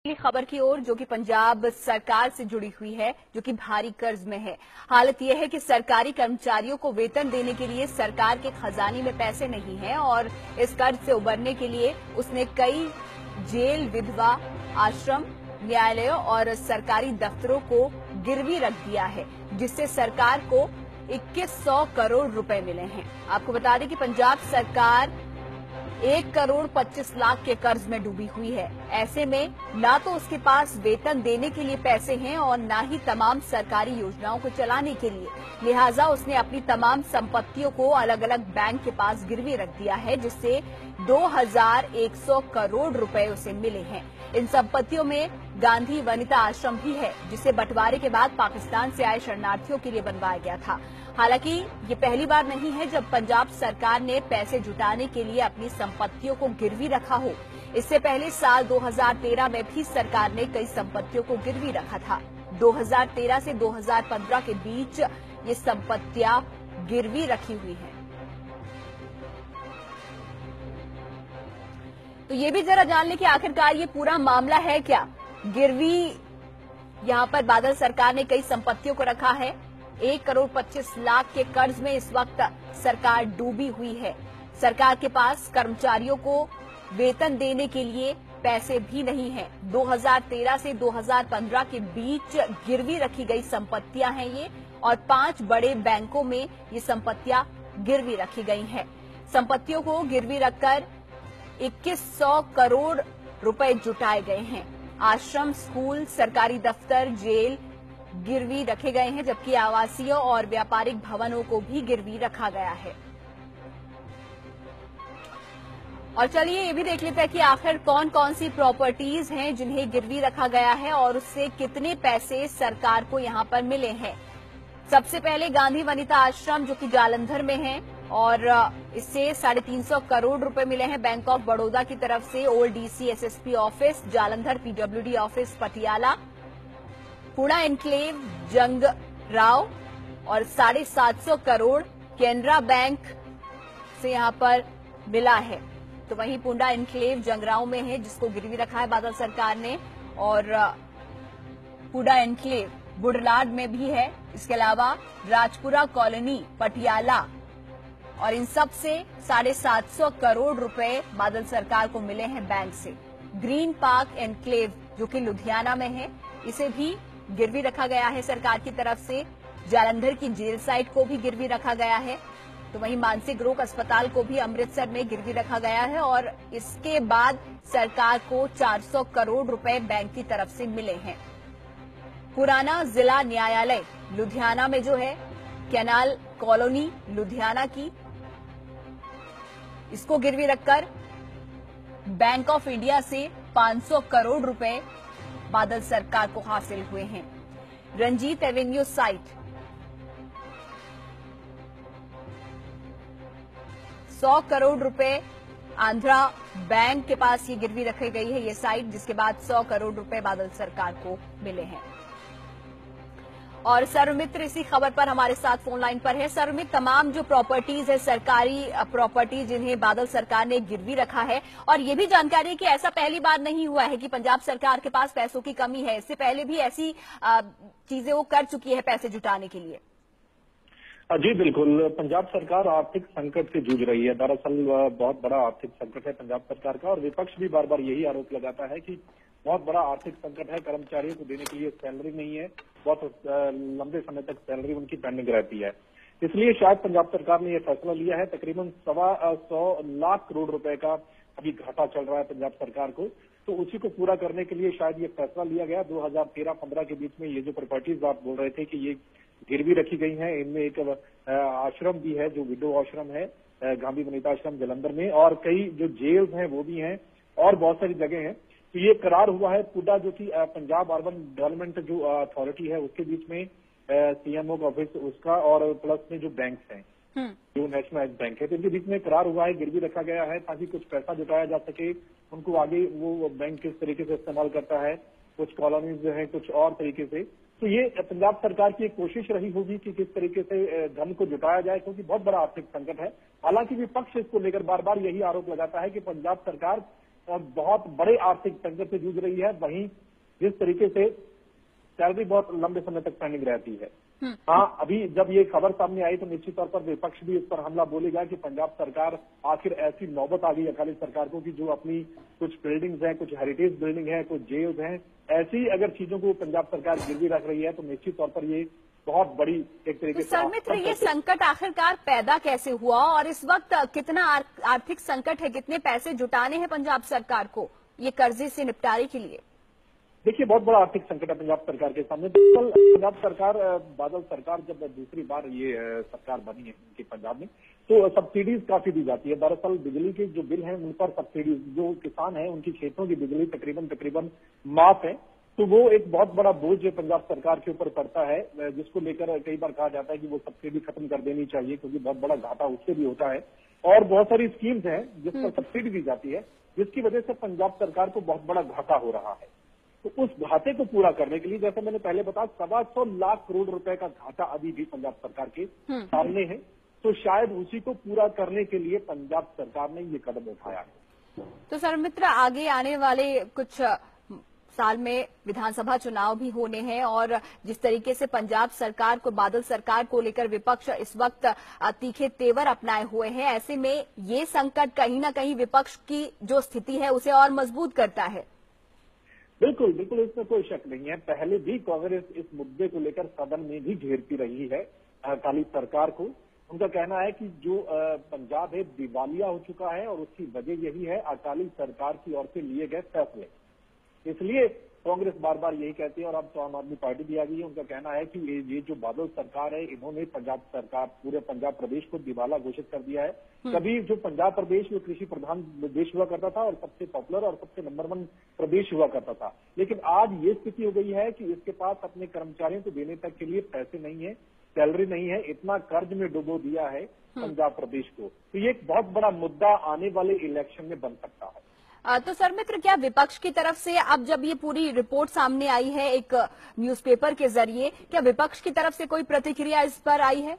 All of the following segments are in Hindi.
अगली खबर की ओर जो कि पंजाब सरकार से जुड़ी हुई है, जो कि भारी कर्ज में है। हालत यह है कि सरकारी कर्मचारियों को वेतन देने के लिए सरकार के खजाने में पैसे नहीं हैं और इस कर्ज से उबरने के लिए उसने कई जेल, विधवा आश्रम, न्यायालयों और सरकारी दफ्तरों को गिरवी रख दिया है, जिससे सरकार को 2100 करोड़ रुपए मिले हैं। आपको बता दें कि पंजाब सरकार 1,25,00,000 के कर्ज में डूबी हुई है। ऐसे में ना तो उसके पास वेतन देने के लिए पैसे हैं और ना ही तमाम सरकारी योजनाओं को चलाने के लिए। लिहाजा उसने अपनी तमाम संपत्तियों को अलग अलग बैंक के पास गिरवी रख दिया है, जिससे 2,100 करोड़ रुपए उसे मिले हैं। इन संपत्तियों में गांधी वनिता आश्रम भी है, जिसे बंटवारे के बाद पाकिस्तान से आए शरणार्थियों के लिए बनवाया गया था। हालांकि ये पहली बार नहीं है जब पंजाब सरकार ने पैसे जुटाने के लिए अपनी संपत्तियों को गिरवी रखा हो। इससे पहले साल 2013 में भी सरकार ने कई संपत्तियों को गिरवी रखा था। 2013 से 2015 के बीच ये संपत्तियां गिरवी रखी हुई हैं। तो ये भी जरा जान लें कि आखिरकार ये पूरा मामला है क्या। गिरवी यहां पर बादल सरकार ने कई संपत्तियों को रखा है। 1,25,00,000 के कर्ज में इस वक्त सरकार डूबी हुई है। सरकार के पास कर्मचारियों को वेतन देने के लिए पैसे भी नहीं हैं। 2013 से 2015 के बीच गिरवी रखी गई संपत्तियां हैं ये, और 5 बड़े बैंकों में ये संपत्तियां गिरवी रखी गई हैं। संपत्तियों को गिरवी रखकर 2100 करोड़ रुपए जुटाए गए हैं। आश्रम, स्कूल, सरकारी दफ्तर, जेल गिरवी रखे गए हैं, जबकि आवासीय और व्यापारिक भवनों को भी गिरवी रखा गया है। और चलिए ये भी देख लेते हैं कि आखिर कौन कौन सी प्रॉपर्टीज हैं जिन्हें गिरवी रखा गया है और उससे कितने पैसे सरकार को यहां पर मिले हैं। सबसे पहले गांधी वनिता आश्रम, जो कि जालंधर में है, और इससे 350 करोड़ रुपए मिले हैं बैंक ऑफ बड़ौदा की तरफ से। Old DC SSP office Jalandhar, PWD office Patiala, Pune enclave जंगराव, और 750 करोड़ केनरा बैंक से यहां पर मिला है। तो वहीं पुंडा एनक्लेव जंगराव में है, जिसको गिरवी रखा है बादल सरकार ने, और पुडा एनक्लेव बुढ़लाड में भी है। इसके अलावा राजपुरा कॉलोनी पटियाला, और इन सब से 750 करोड़ रुपए बादल सरकार को मिले हैं बैंक से। ग्रीन पार्क एनक्लेव, जो कि लुधियाना में है, इसे भी गिरवी रखा गया है सरकार की तरफ से। जालंधर की जेल साइट को भी गिरवी रखा गया है। तो वहीं मानसिक रोग अस्पताल को भी अमृतसर में गिरवी रखा गया है, और इसके बाद सरकार को 400 करोड़ रुपए बैंक की तरफ से मिले हैं। पुराना जिला न्यायालय लुधियाना में जो है, कैनाल कॉलोनी लुधियाना की, इसको गिरवी रखकर बैंक ऑफ इंडिया से 500 करोड़ रुपए बादल सरकार को हासिल हुए हैं। रंजीत एवेन्यू साइट 100 करोड़ रुपए आंध्रा बैंक के पास ये गिरवी रखी गई है, ये साइट, जिसके बाद 100 करोड़ रुपए बादल सरकार को मिले हैं। और सर्वमित्र इसी खबर पर हमारे साथ फोन लाइन पर है। सर्वमित्र, तमाम जो प्रॉपर्टीज है, सरकारी प्रॉपर्टी, जिन्हें बादल सरकार ने गिरवी रखा है, और ये भी जानकारी है कि ऐसा पहली बार नहीं हुआ है कि पंजाब सरकार के पास पैसों की कमी है। इससे पहले भी ऐसी चीजें वो कर चुकी है पैसे जुटाने के लिए। जी बिल्कुल, पंजाब सरकार आर्थिक संकट से जूझ रही है। दरअसल बहुत बड़ा आर्थिक संकट है पंजाब सरकार का, और विपक्ष भी बार बार यही आरोप लगाता है कि बहुत बड़ा आर्थिक संकट है, कर्मचारियों को देने के लिए सैलरी नहीं है, बहुत लंबे समय तक सैलरी उनकी पेंडिंग रहती है। इसलिए शायद पंजाब सरकार ने यह फैसला लिया है। तकरीबन 125 लाख करोड़ रुपए का अभी घाटा चल रहा है पंजाब सरकार को, तो उसी को पूरा करने के लिए शायद ये फैसला लिया गया। 2013-15 के बीच में ये जो प्रॉपर्टीज आप बोल रहे थे कि ये गिरवी रखी गई हैं, इनमें एक आश्रम भी है जो विडो आश्रम है, गांधी वनिता आश्रम जालंधर में, और कई जो जेल्स हैं वो भी हैं, और बहुत सारी जगह हैं। तो ये करार हुआ है पुडा, जो कि पंजाब अर्बन डेवलपमेंट जो अथॉरिटी है उसके बीच में, सीएमओ का ऑफिस उसका, और प्लस में जो बैंक्स हैं, जो नेशनलाइज बैंक है, तो इनके बीच में करार हुआ है, गिरवी रखा गया है ताकि कुछ पैसा जुटाया जा सके। उनको आगे वो बैंक किस तरीके से इस्तेमाल करता है, कुछ कॉलोनीज जो है कुछ और तरीके से। तो ये पंजाब सरकार की एक कोशिश रही होगी कि किस तरीके से धन को जुटाया जाए, क्योंकि बहुत बड़ा आर्थिक संकट है। हालांकि विपक्ष इसको लेकर बार बार यही आरोप लगाता है कि पंजाब सरकार बहुत बड़े आर्थिक संकट से जूझ रही है, वहीं जिस तरीके से सैलरी बहुत लंबे समय तक पेंडिंग रहती है। हाँ, अभी जब ये खबर सामने आई तो निश्चित तौर पर विपक्ष भी इस पर हमला बोलेगा कि पंजाब सरकार आखिर ऐसी नौबत आ गई अकाली सरकार को कि जो अपनी कुछ बिल्डिंग्स हैं, कुछ हेरिटेज बिल्डिंग है, कुछ जेल्स हैं, ऐसी अगर चीजों को पंजाब सरकार गिरवी रख रही है तो निश्चित तौर पर ये बहुत बड़ी एक तरीके से। सौमित्र, ये संकट आखिरकार पैदा कैसे हुआ और इस वक्त कितना आर्थिक संकट है, कितने पैसे जुटाने हैं पंजाब सरकार को ये कर्जे से निपटारे के लिए? देखिए, बहुत बड़ा आर्थिक संकट है पंजाब सरकार के सामने। दरअसल पंजाब सरकार, बादल सरकार जब दूसरी बार ये सरकार बनी है उनकी पंजाब में, तो सब्सिडीज काफी दी जाती है। दरअसल बिजली के जो बिल हैं उन पर सब्सिडीज, जो किसान हैं उनकी खेतों की बिजली तकरीबन माफ है, तो वो एक बहुत बड़ा बोझ पंजाब सरकार के ऊपर पड़ता है, जिसको लेकर कई बार कहा जाता है कि वो सब्सिडी खत्म कर देनी चाहिए क्योंकि बहुत बड़ा घाटा उससे भी होता है। और बहुत सारी स्कीम्स हैं जिस पर सब्सिडी दी जाती है, जिसकी वजह से पंजाब सरकार को बहुत बड़ा घाटा हो रहा है। तो उस घाटे को पूरा करने के लिए, जैसे मैंने पहले बताया, 125 लाख करोड़ रुपए का घाटा अभी भी पंजाब सरकार के सामने है, तो शायद उसी को पूरा करने के लिए पंजाब सरकार ने ये कदम उठाया है। तो सौमित्र, आगे आने वाले कुछ साल में विधानसभा चुनाव भी होने हैं और जिस तरीके से पंजाब सरकार को, बादल सरकार को लेकर विपक्ष इस वक्त तीखे तेवर अपनाए हुए हैं, ऐसे में ये संकट कहीं न कहीं विपक्ष की जो स्थिति है उसे और मजबूत करता है। बिल्कुल बिल्कुल, इसमें कोई शक नहीं है। पहले भी कांग्रेस इस मुद्दे को लेकर सदन में भी घेरती रही है अकाली सरकार को। उनका कहना है कि जो पंजाब है दिवालिया हो चुका है और उसकी वजह यही है अकाली सरकार की ओर से लिए गए फैसले। इसलिए कांग्रेस बार बार यही कहती है, और अब तो आम आदमी पार्टी भी आ गई है। उनका कहना है कि ये जो बादल सरकार है, इन्होंने पंजाब सरकार, पूरे पंजाब प्रदेश को दिवाला घोषित कर दिया है। कभी जो पंजाब प्रदेश वो कृषि प्रधान देश हुआ करता था और सबसे पॉपुलर और सबसे नंबर 1 प्रदेश हुआ करता था, लेकिन आज ये स्थिति हो गई है कि इसके पास अपने कर्मचारियों को देने तक के लिए पैसे नहीं है, सैलरी नहीं है, इतना कर्ज में डुबो दिया है पंजाब प्रदेश को। तो ये एक बहुत बड़ा मुद्दा आने वाले इलेक्शन में बन सकता है। तो सौमित्र, क्या विपक्ष की तरफ से अब जब ये पूरी रिपोर्ट सामने आई है एक न्यूज़पेपर के जरिए, क्या विपक्ष की तरफ से कोई प्रतिक्रिया इस पर आई है?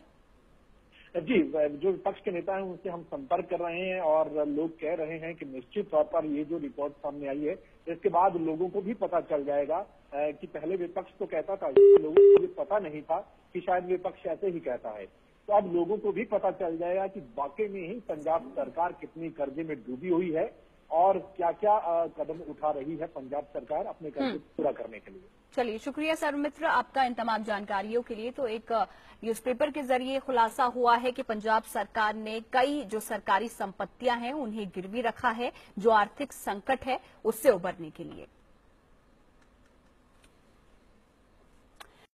जी, जो विपक्ष के नेता हैं उनसे हम संपर्क कर रहे हैं और लोग कह रहे हैं कि निश्चित तौर पर ये जो रिपोर्ट सामने आई है, इसके बाद लोगों को भी पता चल जाएगा कि पहले विपक्ष तो कहता था, लोगों को भी पता नहीं था कि शायद विपक्ष ऐसे ही कहता है। तो अब लोगों को भी पता चल जाएगा कि वाकई में ही पंजाब सरकार कितनी कर्जे में डूबी हुई है और क्या क्या कदम उठा रही है पंजाब सरकार अपने कर्ज पूरा करने के लिए। चलिए, शुक्रिया सौमित्र आपका इन तमाम जानकारियों के लिए। तो एक न्यूज़पेपर के जरिए खुलासा हुआ है कि पंजाब सरकार ने कई जो सरकारी संपत्तियां हैं उन्हें गिरवी रखा है, जो आर्थिक संकट है उससे उबरने के लिए।